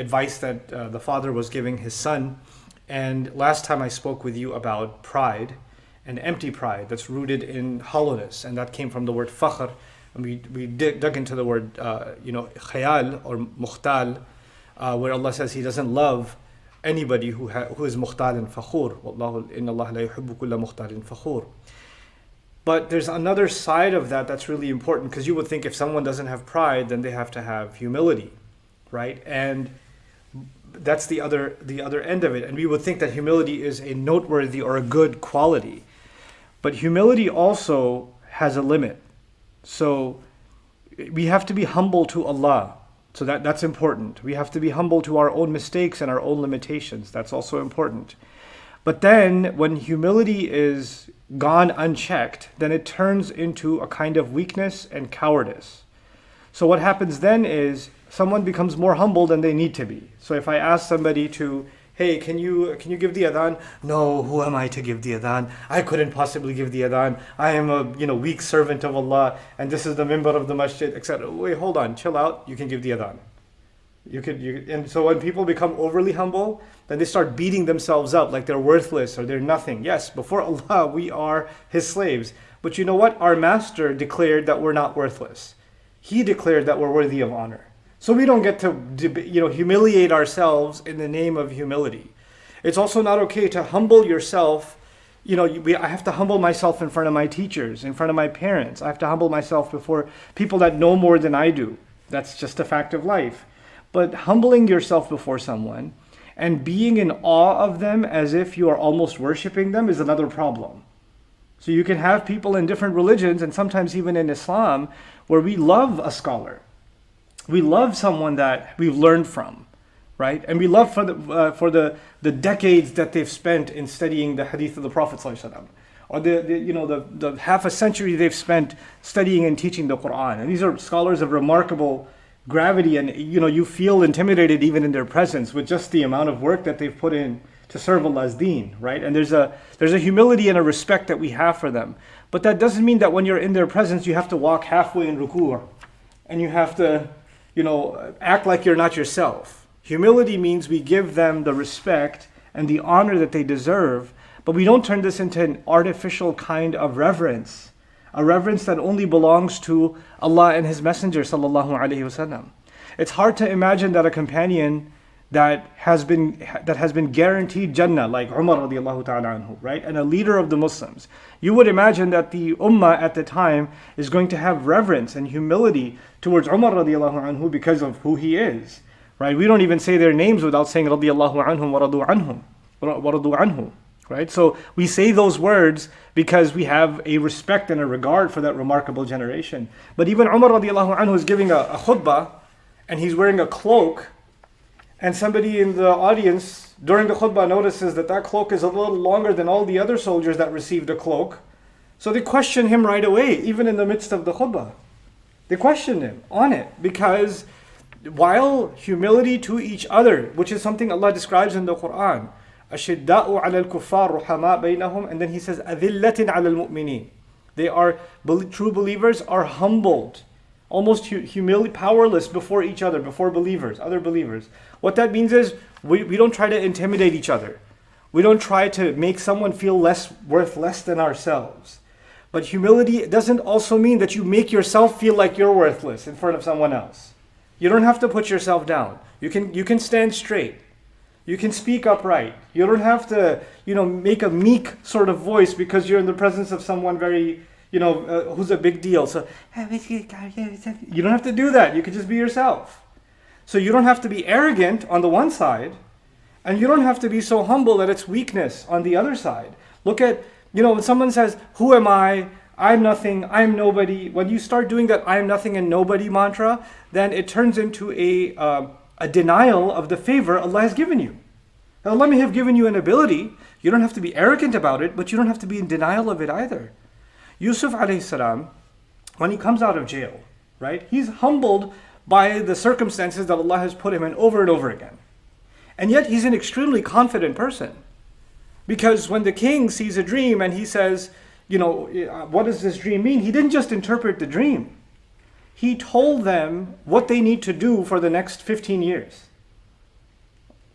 advice that the father was giving his son. And last time I spoke with you about pride, and empty pride that's rooted in hollowness, and that came from the word fakhr. And we dug into the word, khayal or mukhtal, where Allah says He doesn't love anybody who is mukhtal and fakhur. Wallahu inna Allah la yuhibbu kulla mukhtalin fakhur. But there's another side of that that's really important, because you would think if someone doesn't have pride, then they have to have humility, right? And that's the other end of it. And we would think that humility is a noteworthy or a good quality. But humility also has a limit. So we have to be humble to Allah. So that's important. We have to be humble to our own mistakes and our own limitations. That's also important. But then when humility is gone unchecked, then it turns into a kind of weakness and cowardice. So what happens then is someone becomes more humble than they need to be. So if I ask somebody to, hey, can you give the adhan? No, who am I to give the adhan? I couldn't possibly give the adhan. I am a weak servant of Allah, and this is the member of the masjid, etc. Wait, hold on, chill out. You can give the adhan. And so when people become overly humble, then they start beating themselves up like they're worthless or they're nothing. Yes, before Allah, we are His slaves. But you know what? Our Master declared that we're not worthless. He declared that we're worthy of honor. So we don't get to humiliate ourselves in the name of humility. It's also not okay to humble yourself. I have to humble myself in front of my teachers, in front of my parents. I have to humble myself before people that know more than I do. That's just a fact of life. But humbling yourself before someone and being in awe of them as if you are almost worshiping them is another problem. So you can have people in different religions, and sometimes even in Islam, where we love a scholar. We love someone that we've learned from, right? And we love for the decades that they've spent in studying the hadith of the Prophet ﷺ, or the half a century they've spent studying and teaching the Quran. And these are scholars of remarkable gravity, and you feel intimidated even in their presence with just the amount of work that they've put in to serve Allah's deen, right? And there's a humility and a respect that we have for them. But that doesn't mean that when you're in their presence you have to walk halfway in ruku' and you have to act like you're not yourself. Humility means we give them the respect and the honor that they deserve, but we don't turn this into an artificial kind of reverence, a reverence that only belongs to Allah and His Messenger sallallahu alaihi wasallam. It's hard to imagine that a companion that has been guaranteed Jannah, like Umar radiallahu ta'ala anhu, right? And a leader of the Muslims. You would imagine that the ummah at the time is going to have reverence and humility towards Umar radiallahu anhu because of who he is, right? We don't even say their names without saying radiallahu anhum wa radu anhu, right? So we say those words because we have a respect and a regard for that remarkable generation. But even Umar radiallahu anhu is giving a khutbah, and he's wearing a cloak, and somebody in the audience during the khutbah notices that cloak is a little longer than all the other soldiers that received a cloak. So they question him right away, even in the midst of the khutbah. They question him on it, because while humility to each other, which is something Allah describes in the Quran, أَشِدَّاءُ عَلَى الْكُفَّارِ رُحَمَاء بَيْنَهُم, and then He says أَذِلَّةٍ عَلَى الْمُؤْمِنِينَ. They are, true believers are humbled, almost powerless before each other, before other believers. What that means is we don't try to intimidate each other. We don't try to make someone feel worth less than ourselves. But humility doesn't also mean that you make yourself feel like you're worthless in front of someone else. You don't have to put yourself down. You can stand straight. You can speak upright. You don't have to make a meek sort of voice because you're in the presence of someone very who's a big deal. So you don't have to do that. You can just be yourself. So you don't have to be arrogant on the one side, and you don't have to be so humble that it's weakness on the other side. Look at, when someone says, who am I? I'm nothing, I'm nobody. When you start doing that I'm nothing and nobody mantra, then it turns into a denial of the favor Allah has given you. Now, Allah may have given you an ability. You don't have to be arrogant about it, but you don't have to be in denial of it either. Yusuf alayhi salam, when he comes out of jail, right, he's humbled by the circumstances that Allah has put him in over and over again. And yet he's an extremely confident person. Because when the king sees a dream and he says, what does this dream mean? He didn't just interpret the dream. He told them what they need to do for the next 15 years.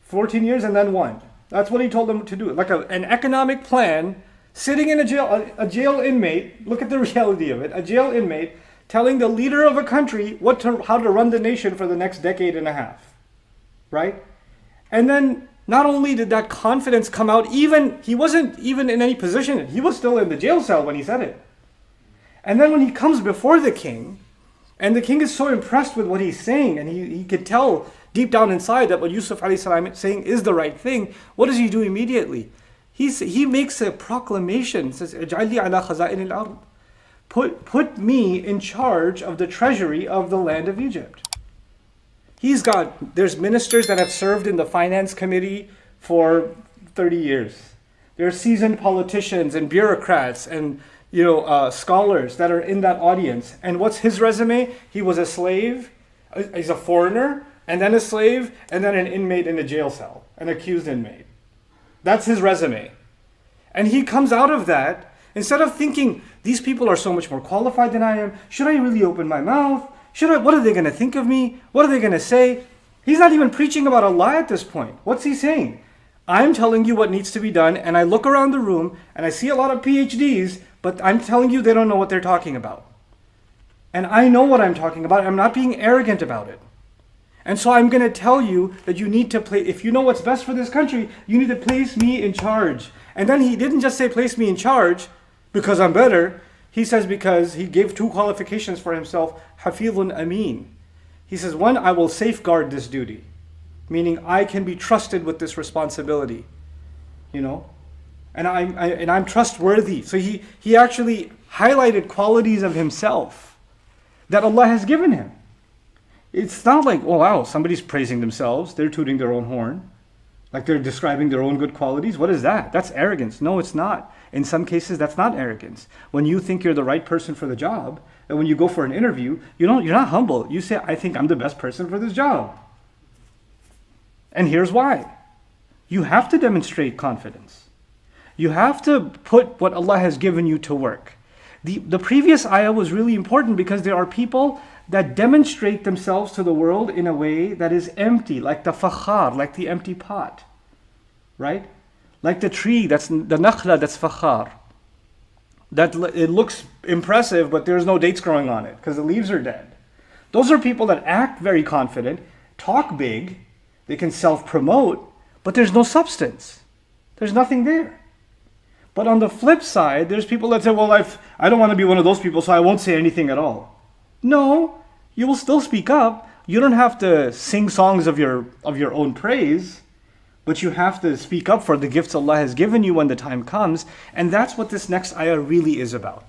14 years and then one. That's what he told them to do. Like an economic plan, sitting in a jail inmate, look at the reality of it, a jail inmate telling the leader of a country how to run the nation for the next decade and a half. Right? And then not only did that confidence come out, he wasn't even in any position. He was still in the jail cell when he said it. And then when he comes before the king, and the king is so impressed with what he's saying, and he could tell deep down inside that what Yusuf alayhi salam is saying is the right thing, what does he do immediately? He makes a proclamation, says, "Ij'alni ala khaza'in al-ard." Put me in charge of the treasury of the land of Egypt. There's ministers that have served in the finance committee for 30 years. There are seasoned politicians and bureaucrats and scholars that are in that audience. And what's his resume? He was a slave, he's a foreigner, and then a slave, and then an inmate in a jail cell, an accused inmate. That's his resume. And he comes out of that, instead of thinking, these people are so much more qualified than I am, should I really open my mouth? What are they going to think of me? What are they going to say? He's not even preaching about Allah at this point. What's he saying? I'm telling you what needs to be done, and I look around the room, and I see a lot of PhDs, but I'm telling you they don't know what they're talking about. And I know what I'm talking about. I'm not being arrogant about it. And so I'm going to tell you that you need to if you know what's best for this country, you need to place me in charge. And then he didn't just say place me in charge because I'm better. He says because he gave two qualifications for himself, hafidhun ameen. He says, one, I will safeguard this duty, meaning I can be trusted with this responsibility, and I'm trustworthy. So he actually highlighted qualities of himself that Allah has given him. It's not like, oh wow, somebody's praising themselves, they're tooting their own horn, like they're describing their own good qualities. What is that? That's arrogance. No, it's not. In some cases, that's not arrogance. When you think you're the right person for the job, and when you go for an interview, you're not humble. You say, I think I'm the best person for this job. And here's why. You have to demonstrate confidence. You have to put what Allah has given you to work. The previous ayah was really important because there are people that demonstrate themselves to the world in a way that is empty, like the fakhar, like the empty pot, right? Like the tree, that's the nakhla, that's fakhar. That it looks impressive, but there's no dates growing on it because the leaves are dead. Those are people that act very confident, talk big, they can self-promote, but there's no substance. There's nothing there. But on the flip side, there's people that say, well, I don't want to be one of those people, so I won't say anything at all. No, you will still speak up. You don't have to sing songs of your own praise, but you have to speak up for the gifts Allah has given you when the time comes. And that's what this next ayah really is about.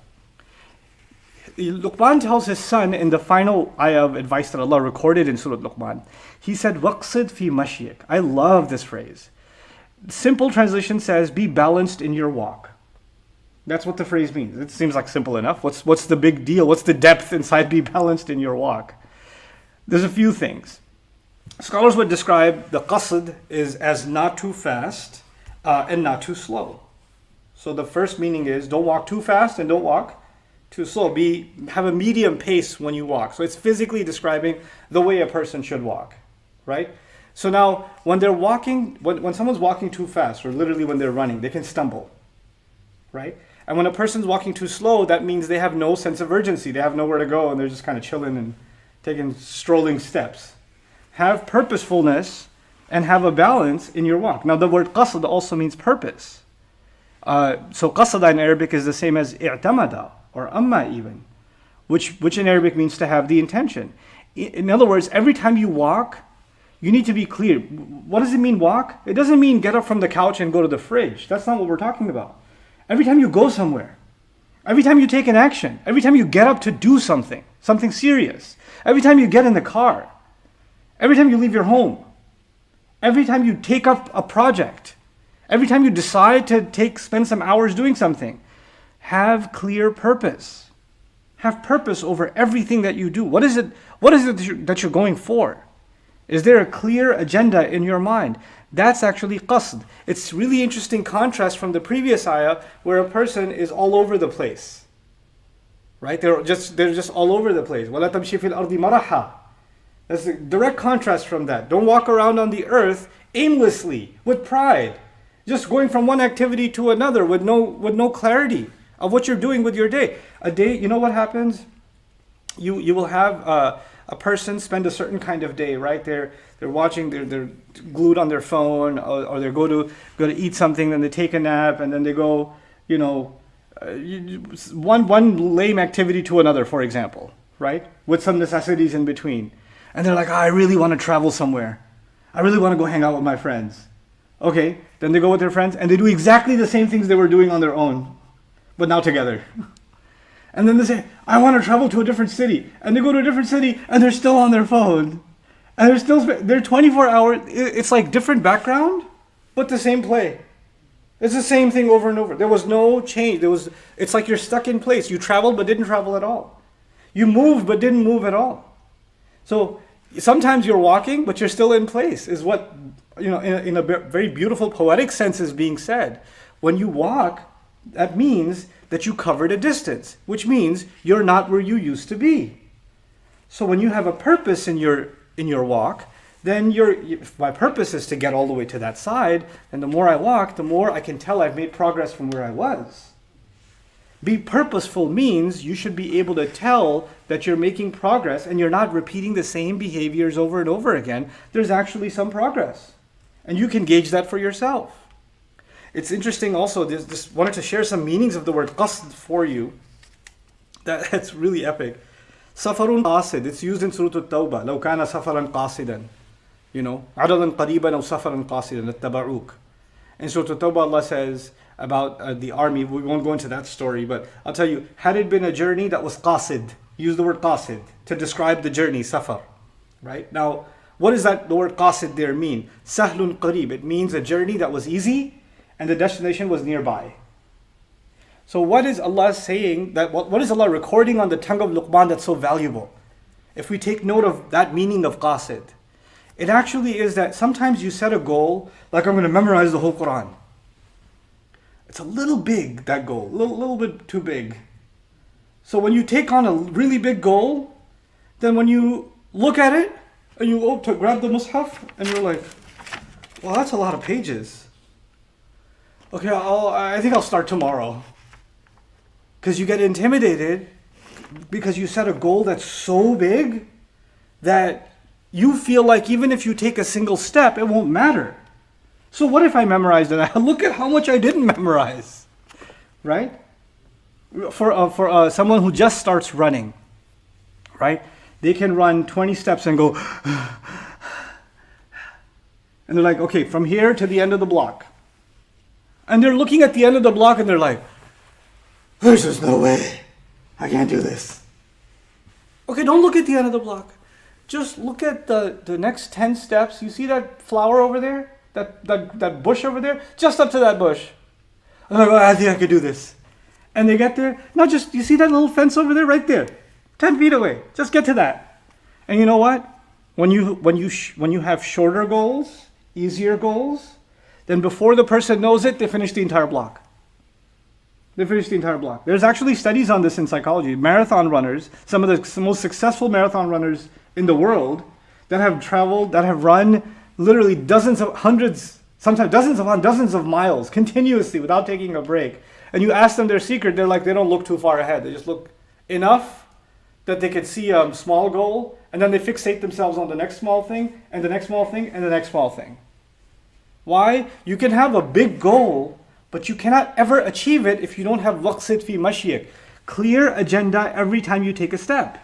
Luqman tells his son in the final ayah of advice that Allah recorded in Surah Luqman, he said, waqsid fi mashyik. I love this phrase. Simple translation says, be balanced in your walk. That's what the phrase means. It seems like simple enough. What's the big deal? What's the depth inside be balanced in your walk? There's a few things. Scholars would describe the qasd as not too fast and not too slow. So the first meaning is don't walk too fast and don't walk too slow. Have a medium pace when you walk. So it's physically describing the way a person should walk, right? So now when they're walking, when someone's walking too fast, or literally when they're running, they can stumble, right? And when a person's walking too slow, that means they have no sense of urgency. They have nowhere to go and they're just kind of chilling and taking strolling steps. Have purposefulness and have a balance in your walk. Now the word qasd also means purpose. So qasada in Arabic is the same as i'tamada or amma even, which in Arabic means to have the intention. In other words, every time you walk, you need to be clear. What does it mean walk? It doesn't mean get up from the couch and go to the fridge. That's not what we're talking about. Every time you go somewhere, every time you take an action, every time you get up to do something serious, every time you get in the car, every time you leave your home, every time you take up a project, every time you decide to spend some hours doing something, have clear purpose. Have purpose over everything that you do. What is it that you're going for? Is there a clear agenda in your mind? That's actually qasd. It's really interesting contrast from the previous ayah where a person is all over the place. Right? They're just all over the place. وَلَا تَمْشِي فِي الْأَرْضِ مَرَحًا. That's a direct contrast from that. Don't walk around on the earth aimlessly, with pride, just going from one activity to another with no clarity of what you're doing with your day. A day, you know what happens? You will have a person spend a certain kind of day, right? They're watching, they're glued on their phone, or they go to eat something, then they take a nap, and then they go, one lame activity to another, for example, right? With some necessities in between. And they're like, I really want to travel somewhere. I really want to go hang out with my friends. Okay, then they go with their friends and they do exactly the same things they were doing on their own, but now together. And then they say, I want to travel to a different city. And they go to a different city and they're still on their phone. And they're 24 hours. It's like different background, but the same play. It's the same thing over and over. There was no change. It's like you're stuck in place. You traveled but didn't travel at all. You moved but didn't move at all. So sometimes you're walking, but you're still in place, is what, in a very beautiful poetic sense is being said. When you walk, that means that you covered a distance, which means you're not where you used to be. So when you have a purpose in your walk, then if my purpose is to get all the way to that side, and the more I walk, the more I can tell I've made progress from where I was. Be purposeful means you should be able to tell that you're making progress and you're not repeating the same behaviors over and over again. There's actually some progress. And you can gauge that for yourself. It's interesting also, just wanted to share some meanings of the word qasd for you. That's really epic. Safarun qasid, it's used in Surah At-Tawbah. لو كان سفرا قاصدا. عددا قريبا أو سفرا قاصدا اتبعوك. In Surah At-Tawbah, Allah says about the army, we won't go into that story, but I'll tell you, had it been a journey that was qasid, use the word qasid to describe the journey, safar. Right? Now, what does the word qasid there mean? Sahlun qarib, it means a journey that was easy and the destination was nearby. So what is Allah saying, what is Allah recording on the tongue of Luqman that's so valuable? If we take note of that meaning of qasid, it actually is that sometimes you set a goal, like I'm going to memorize the whole Quran. It's a little big, that goal, a little bit too big. So when you take on a really big goal, then when you look at it, and you go to grab the mushaf, and you're like, well, that's a lot of pages. Okay, I think I'll start tomorrow. Because you get intimidated because you set a goal that's so big that you feel like even if you take a single step, it won't matter. So what if I memorized it? Look at how much I didn't memorize, right? For someone who just starts running, right? They can run 20 steps and go, and they're like, okay, from here to the end of the block. And they're looking at the end of the block and they're like, there's just no way. I can't do this. Okay, don't look at the end of the block. Just look at the next 10 steps. You see that flower over there? That bush over there? Just up to that bush. I'm like, oh, I think I could do this. And they get there. No, just, you see that little fence over there? Right there. 10 feet away. Just get to that. And you know what? When you have shorter goals, easier goals, then before the person knows it, they finish the entire block. There's actually studies on this in psychology. Marathon runners, some of the most successful marathon runners in the world that have run literally dozens of miles continuously without taking a break. And you ask them their secret, they're like, they don't look too far ahead. They just look enough that they could see a small goal, and then they fixate themselves on the next small thing, and the next small thing, and the next small thing. Why? You can have a big goal, but you cannot ever achieve it if you don't have waqsid fi mashyik. Clear agenda every time you take a step.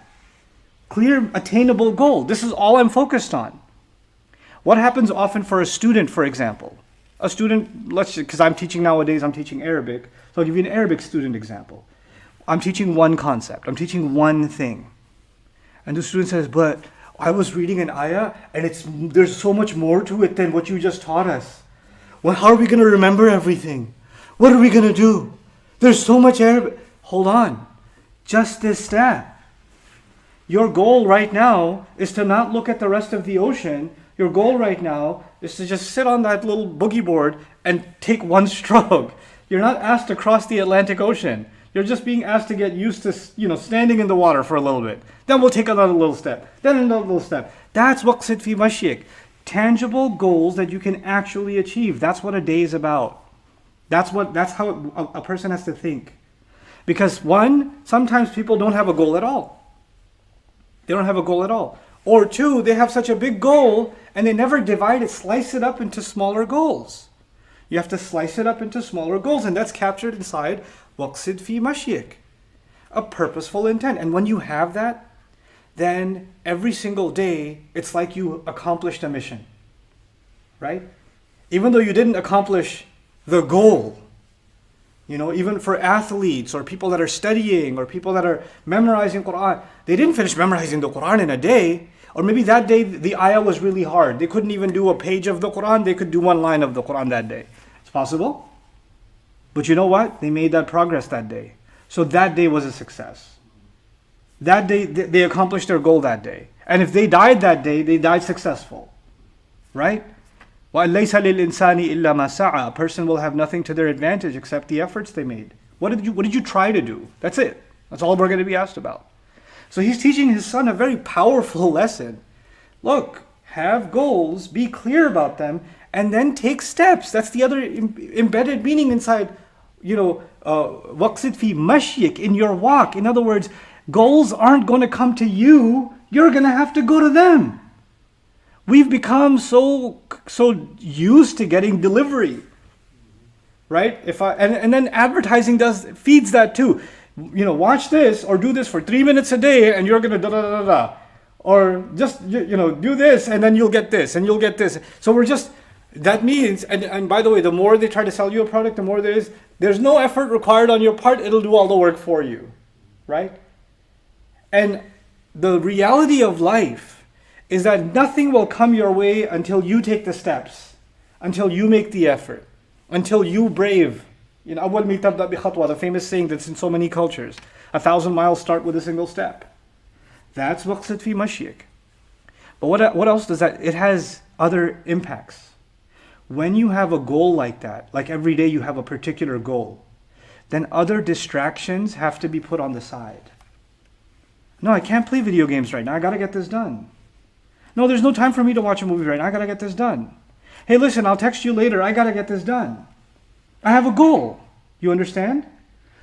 Clear attainable goal. This is all I'm focused on. What happens often for a student, for example? A student, because I'm teaching nowadays, I'm teaching Arabic. So I'll give you an Arabic student example. I'm teaching one concept. I'm teaching one thing. And the student says, but I was reading an ayah and there's so much more to it than what you just taught us. Well, how are we going to remember everything? What are we going to do? There's so much Arabic. Hold on. Just this step. Your goal right now is to not look at the rest of the ocean. Your goal right now is to just sit on that little boogie board and take one stroke. You're not asked to cross the Atlantic Ocean. You're just being asked to get used to, standing in the water for a little bit. Then we'll take another little step. Then another little step. That's waqsid fi mashyik. Tangible goals that you can actually achieve. That's what a day is about. That's how a person has to think. Because one, sometimes people don't have a goal at all. They don't have a goal at all. Or two, they have such a big goal and they never slice it up into smaller goals. You have to slice it up into smaller goals, and that's captured inside waqsid fi mashyik, a purposeful intent. And when you have that, then every single day, it's like you accomplished a mission, right? Even though you didn't accomplish the goal, even for athletes or people that are studying or people that are memorizing Quran, they didn't finish memorizing the Quran in a day. Or maybe that day the ayah was really hard. They couldn't even do a page of the Quran. They could do one line of the Quran that day. It's possible. But you know what? They made that progress that day. So that day was a success. That day, they accomplished their goal that day. And if they died that day, they died successful. Right? وَأَلَّيْسَ لِلْإِنسَانِ إِلَّا مَا سَعَى. A person will have nothing to their advantage except the efforts they made. What did you try to do? That's it. That's all we're going to be asked about. So he's teaching his son a very powerful lesson. Look, have goals, be clear about them, and then take steps. That's the other embedded meaning inside, waqsid fi mashyik, in your walk. In other words, goals aren't going to come to you. You're going to have to go to them. We've become so used to getting delivery, right? And then advertising feeds that too. Watch this or do this for 3 minutes a day and you're going to da-da-da-da-da. Or just, do this and then you'll get this and you'll get this. So that means, and by the way, the more they try to sell you a product, the more there's no effort required on your part. It'll do all the work for you, right? And the reality of life is that nothing will come your way until you take the steps, until you make the effort, until you brave. أول ما تبدأ بخطوة, the famous saying that's in so many cultures. 1,000 miles start with a single step. That's waqsid fi mashyik. But what else does that? It has other impacts. When you have a goal like that, like every day you have a particular goal, then other distractions have to be put on the side. No, I can't play video games right now. I got to get this done. No, there's no time for me to watch a movie right now. I got to get this done. Hey, listen, I'll text you later. I got to get this done. I have a goal. You understand?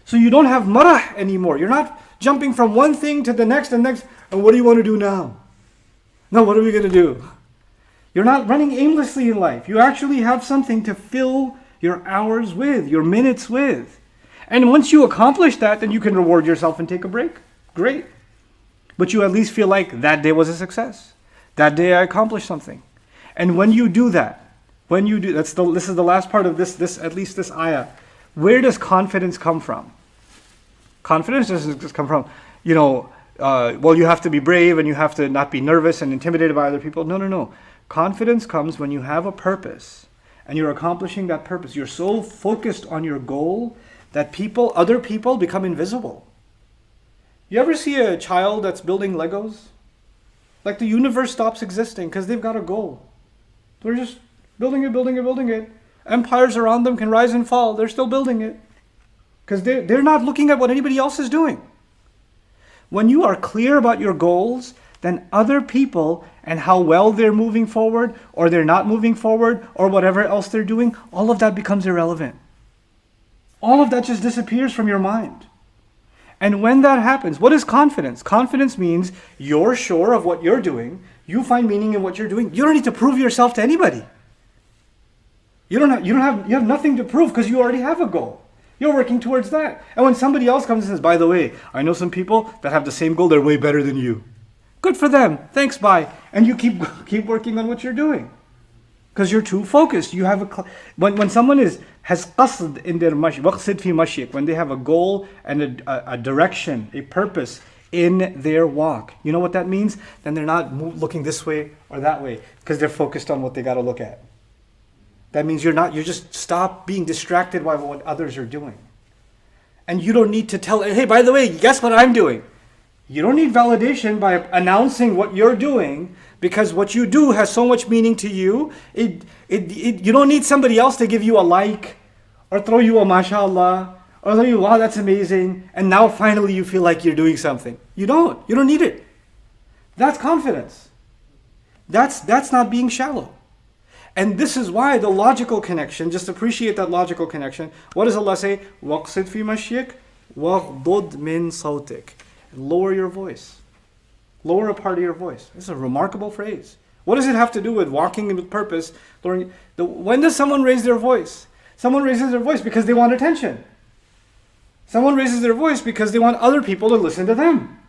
So you don't have marah anymore. You're not jumping from one thing to the next and next. And what do you want to do now? No, what are we going to do? You're not running aimlessly in life. You actually have something to fill your hours with, your minutes with. And once you accomplish that, then you can reward yourself and take a break. Great. But you at least feel like that day was a success. That day I accomplished something. And when you do that, this is the last part of this at least this ayah. Where does confidence come from? Confidence doesn't just come from, you have to be brave and you have to not be nervous and intimidated by other people. No. Confidence comes when you have a purpose and you're accomplishing that purpose. You're so focused on your goal that other people become invisible. You ever see a child that's building Legos? Like the universe stops existing because they've got a goal. They're just building it. Empires around them can rise and fall. They're still building it. Because they're not looking at what anybody else is doing. When you are clear about your goals, then other people and how well they're moving forward, or they're not moving forward, or whatever else they're doing, all of that becomes irrelevant. All of that just disappears from your mind. And when that happens, what is confidence? Confidence means you're sure of what you're doing. You find meaning in what you're doing. You don't need to prove yourself to anybody. You have nothing to prove because you already have a goal. You're working towards that. And when somebody else comes and says, by the way, I know some people that have the same goal, they're way better than you. Good for them. Thanks, bye. And you keep working on what you're doing. Because you're too focused. You have when someone has qasd in their waqsid fi mashyik, when they have a goal and a direction, a purpose in their walk. You know what that means? Then they're not looking this way or that way because they're focused on what they got to look at. That means you just stop being distracted by what others are doing. And you don't need to tell, hey, by the way, guess what I'm doing? You don't need validation by announcing what you're doing, because what you do has so much meaning to you. You don't need somebody else to give you a like or throw you a mashallah Or tell you, wow, that's amazing. And now finally you feel like you're doing something. You don't. You don't need it. That's confidence. That's not being shallow. And this is why the logical connection, just appreciate that logical connection. What does Allah say? وَقْصِدْ فِي مَشْيِكَ وَغْضُضْ مِنْ صَوْتِكَ. Lower your voice. Lower a part of your voice. This is a remarkable phrase. What does it have to do with walking with purpose? When does someone raise their voice? Someone raises their voice because they want attention. Someone raises their voice because they want other people to listen to them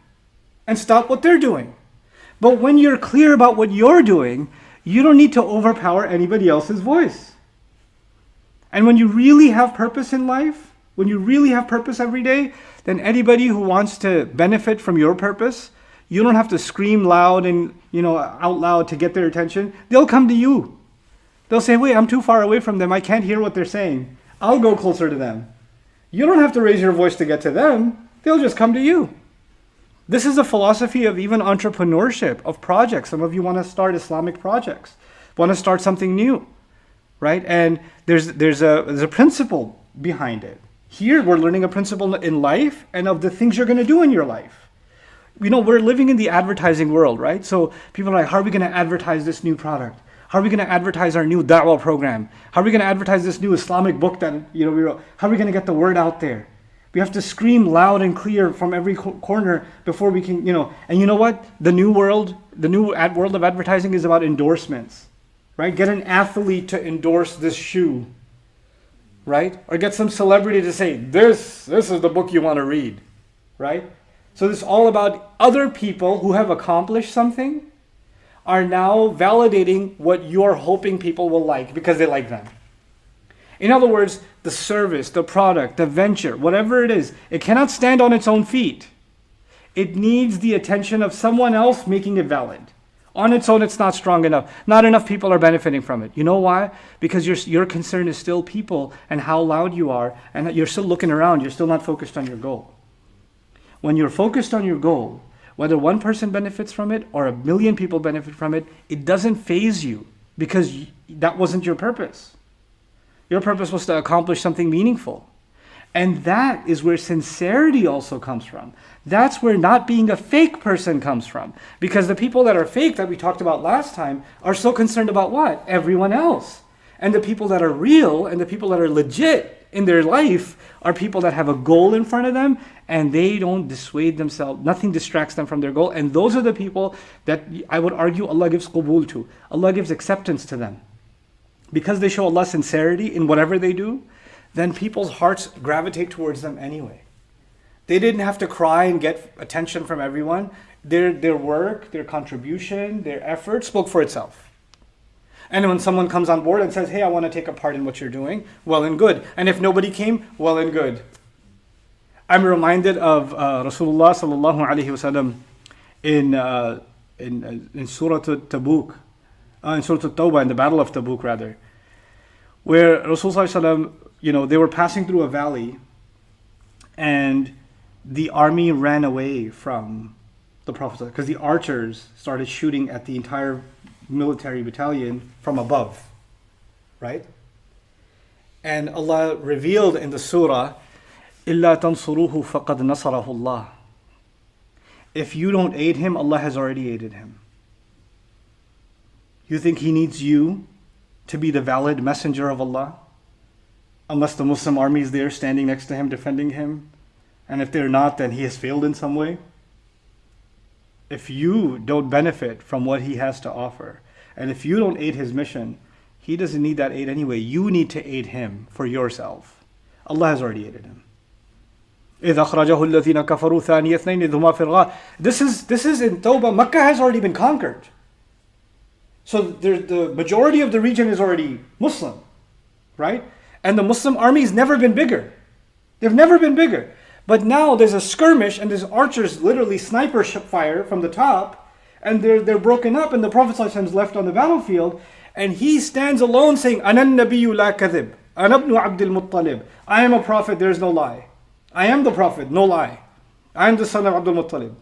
and stop what they're doing. But when you're clear about what you're doing, you don't need to overpower anybody else's voice. And when you really have purpose in life, when you really have purpose every day, then anybody who wants to benefit from your purpose, you don't have to scream loud and out loud to get their attention. They'll come to you. They'll say, wait, I'm too far away from them. I can't hear what they're saying. I'll go closer to them. You don't have to raise your voice to get to them. They'll just come to you. This is a philosophy of even entrepreneurship, of projects. Some of you want to start Islamic projects, want to start something new, right? And there's a principle behind it. Here we're learning a principle in life and of the things you're going to do in your life. We're living in the advertising world, right? So people are like, how are we going to advertise this new product? How are we going to advertise our new da'wah program? How are we going to advertise this new Islamic book that we wrote? How are we going to get the word out there? We have to scream loud and clear from every corner before we can, And you know what? The new world of advertising is about endorsements, right? Get an athlete to endorse this shoe, right? Or get some celebrity to say, this is the book you want to read, right? So this is all about other people who have accomplished something are now validating what you're hoping people will like because they like them. In other words, the service, the product, the venture, whatever it is, it cannot stand on its own feet. It needs the attention of someone else making it valid. On its own, it's not strong enough. Not enough people are benefiting from it. You know why? Because your concern is still people and how loud you are, and you're still looking around. You're still not focused on your goal. When you're focused on your goal, whether one person benefits from it or 1 million people benefit from it, it doesn't faze you because that wasn't your purpose. Your purpose was to accomplish something meaningful. And that is where sincerity also comes from. That's where not being a fake person comes from. Because the people that are fake that we talked about last time are so concerned about what? Everyone else. And the people that are real and the people that are legit in their life are people that have a goal in front of them and they don't dissuade themselves. Nothing distracts them from their goal. And those are the people that I would argue Allah gives qubul to. Allah gives acceptance to them. Because they show Allah sincerity in whatever they do, then people's hearts gravitate towards them anyway. They didn't have to cry and get attention from everyone. Their work, their contribution, their effort spoke for itself. And when someone comes on board and says, hey, I want to take a part in what you're doing, well and good. And if nobody came, well and good. I'm reminded of Rasulullah sallallahu alaihi wasallam in Surah Tabuk, in Surah At-Tawbah, in the Battle of Tabuk rather, where Rasulullah sallallahu alaihi wasallam, they were passing through a valley and the army ran away from the Prophet because the archers started shooting at the entire military battalion from above, right? And Allah revealed in the surah, إِلَّا تَنْصُرُوهُ فَقَدْ نَصَرَهُ اللَّهُ. If you don't aid him, Allah has already aided him. You think he needs you to be the valid messenger of Allah? Unless the Muslim army is there standing next to him, defending him. And if they're not, then he has failed in some way. If you don't benefit from what he has to offer, and if you don't aid his mission, he doesn't need that aid anyway. You need to aid him for yourself. Allah has already aided him. إِذْ أَخْرَجَهُ الَّذِينَ كَفَرُوا ثَانِيَ اثْنَيْنِ إِذْ هُمَا فِي الْغَارِ. This is in Tawbah. Makkah has already been conquered. So the majority of the region is already Muslim, right? And the Muslim army's never been bigger. They've never been bigger. But now there's a skirmish and there's archers literally sniper fire from the top, and they're broken up, and the Prophet ﷺ is left on the battlefield, and he stands alone saying, "Ana an-nabiyyu la kadhib, ana ibn Abdul Muttalib." I am a prophet, there is no lie. I am the prophet, no lie. I am the son of Abdul Muttalib.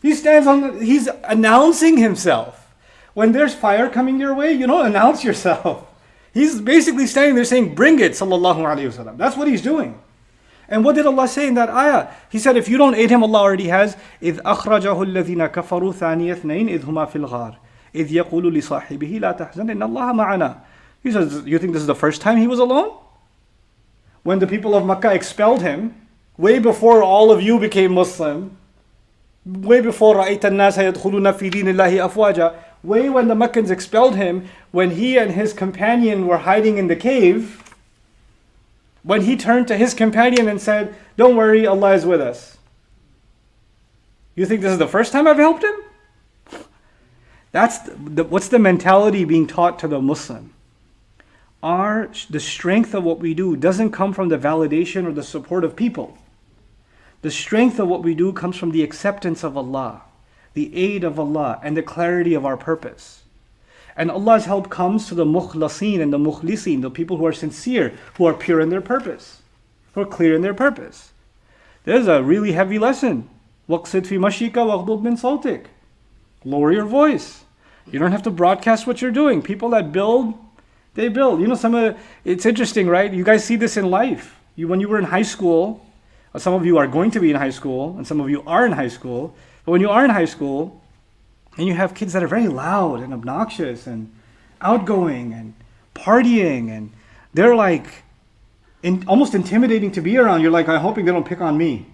He's announcing himself. When there's fire coming your way, you don't announce yourself. He's basically standing there saying, "Bring it," sallallahu alaihi wasallam. That's what he's doing. And what did Allah say in that ayah? He said, if you don't aid him, Allah already has. إِذْ أَخْرَجَهُ الَّذِينَ كَفَرُوا ثَانِيَ اثْنَيْنِ إِذْ هُمَا فِي الْغَارِ إِذْ يَقُولُ لِصَاحِبِهِ لَا تَحْزَنْ إِنَّ اللَّهَ مَعَنَا. He says, you think this is the first time he was alone? When the people of Makkah expelled him, way before all of you became Muslim, way before رَأَيْتَ النَّاسَ يَدْخُلُونَ فِي دِينِ اللَّهِ أَفْوَاجًا, way when the Meccans expelled him, when he and his companion were hiding in the cave, when he turned to his companion and said, don't worry, Allah is with us. You think this is the first time I've helped him? What's the mentality being taught to the Muslim? The strength of what we do doesn't come from the validation or the support of people. The strength of what we do comes from the acceptance of Allah, the aid of Allah, and the clarity of our purpose. And Allah's help comes to the mukhlasin and the mukhlisin, the people who are sincere, who are pure in their purpose, who are clear in their purpose. There's a really heavy lesson. وَقْصِدْ فِي مَشِيكَ وَغْضُضْ مِنْ صَوْتِكَ. Lower your voice. You don't have to broadcast what you're doing. People that build, they build. You know, it's interesting, right? You guys see this in life. When you were in high school, some of you are going to be in high school, and some of you are in high school. But when you are in high school, and you have kids that are very loud and obnoxious and outgoing and partying, and they're like almost intimidating to be around. You're like, I'm hoping they don't pick on me.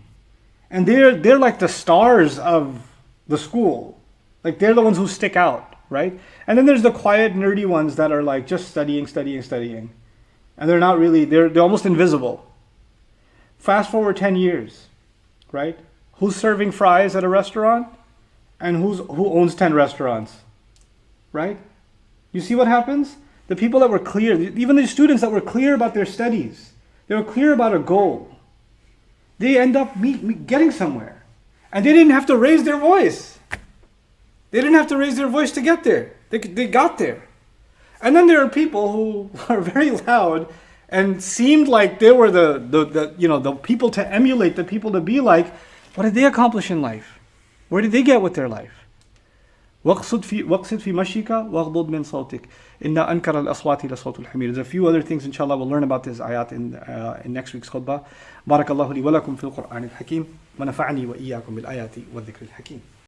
And they're like the stars of the school. Like they're the ones who stick out, right? And then there's the quiet, nerdy ones that are like just studying. And they're not really, they're almost invisible. Fast forward 10 years, right? Who's serving fries at a restaurant? And who owns 10 restaurants, right? You see what happens? The people that were clear, even the students that were clear about their studies, they were clear about a goal, they end up getting somewhere. And they didn't have to raise their voice. They didn't have to raise their voice to get there. They got there. And then there are people who are very loud and seemed like they were the people to emulate, the people to be like. What did they accomplish in life? Where did they get with their life? وَقْصِدْ فِي مَشِيكَ وَغْضُضْ مِنْ صَوْتِكَ إِنَّ أَنْكَرَ الْأَصْوَاتِ لَصَوْتُ الْحَمِيرِ. There's a few other things, inshallah, we'll learn about this ayat in next week's khutbah. بارك الله لي ولكم في القرآن الحكيم ونفعني وإياكم بالآيات والذكر الحكيم.